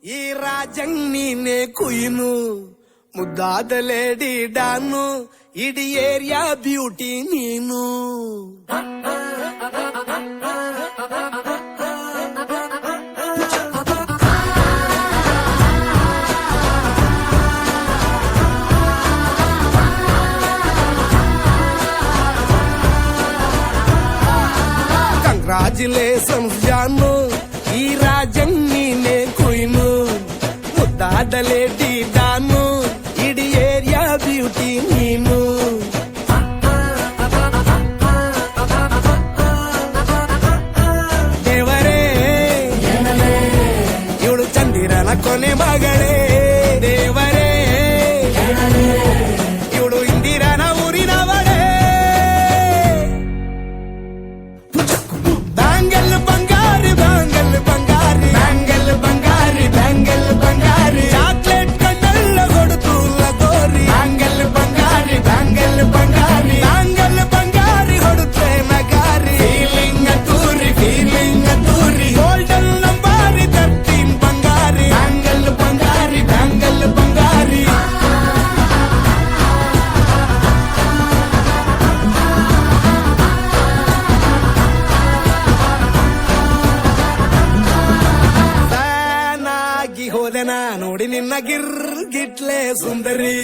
ಈ ರಾಜಂಗ್ ನೀನೆ ಕುಯ್ನು ಮುದ್ದಾದ ಲೇಡಿ ಡಾನು ಇಡೀ ಏರಿಯಾ ಬ್ಯೂಟಿ ನೀನು. ಕಂಗ್ರಾಚುಲೇಷನ್ಸ್ ಜಾನು, ಈ ರಾಜಂಗ್ ನೀನೆ ಕುಯ್ನು ಮುದ್ದಾದ ಲೇಡಿ ಡಾನು ಇಡೀ ಏರಿಯಾ ಬ್ಯೂಟಿ ನೀನು. ದೇವರೇ ಇವಳು ಚಂದಿರನ ಕೊನೆ ಮಗಳೇ, ದೇವರೇ ಇವಳು ಇಂದಿರನ ಊರಿನವಳೇ. ಬ್ಯಾಂಗಲ್ ಬಂಗಾರಿ ಬ್ಯಾಂಗಲ್ ಬಂಗಾರಿ ಬ್ಯಾಂಗಲ್ ಬಂಗಾರಿ ಬ್ಯಾಂಗಲ್ ಬಂಗಾರಿ ಚಾಕ್ಲೇಟ್ ಕಣ್ಣೆಲ್ಲ ಕೊಡುತ್ತು ಲಗೋರಿ. ಬ್ಯಾಂಗಲ್ ಬಂಗಾರಿ ಬ್ಯಾಂಗಲ್ ಬಂಗಾರಿ ಬ್ಯಾಂಗಲ್ ಬಂಗಾರಿ ಹೊಡುತ್ತೆ ನಗಾರಿ. ಫೀಲಿಂಗ್ ತೂರಿ ಗೋಲ್ಡನ್ ನಂಬಾರಿ 13 ಬಂಗಾರಿ. ಬ್ಯಾಂಗಲ್ ಬಂಗಾರಿ ಬ್ಯಾಂಗಲ್ ಬಂಗಾರಿ. ಹೋದೆನಾ ನೋಡಿ ನಿನ್ನ ಗಿರ್ಗಿಟ್ಲೆ ಸುಂದರಿ,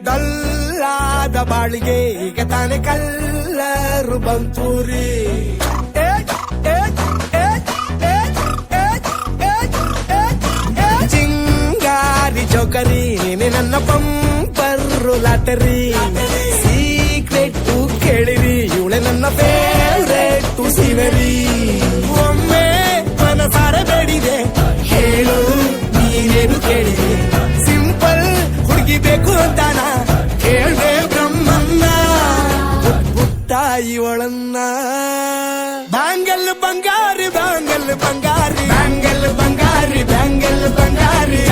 ಡಲ್ಲಾದ ಬಾಳಿಗೆ ಈಗ ತಾನೆ ಕಲ್ಲರು ಬಂತೂರಿ. ಚಿಂಗಾರಿ ಜೋಕರಿ ನೀನೆ ನನ್ನ ಪಂಪರು ಲಾಟರಿ. ಸೀಕ್ರೆಟ್ ಕೇಳಿರಿ ಇವಳೆ ನನ್ನ ಫೇವ್ರೇಟ್ ಸೀನರಿ. ಒಮ್ಮೆ ಮನಸಾರೆ ಬೇಡಿದೆ ಹೇಳು ನೀನೇನು ಕೇಳಿದೆ, ಸಿಂಪಲ್ ಹುಡುಗಿ ಬೇಕು ಅಂತಾನ ಕೇಳ್ದೆ ಬ್ರಹ್ಮನ್ನ ಪುಟ್ಟ ಇವಳನ್ನ. ಬ್ಯಾಂಗಲ್ ಬಂಗಾರಿ ಬ್ಯಾಂಗಲ್ ಬಂಗಾರಿ ಬ್ಯಾಂಗಲ್ ಬಂಗಾರಿ ಬ್ಯಾಂಗಲ್ ಬಂಗಾರಿ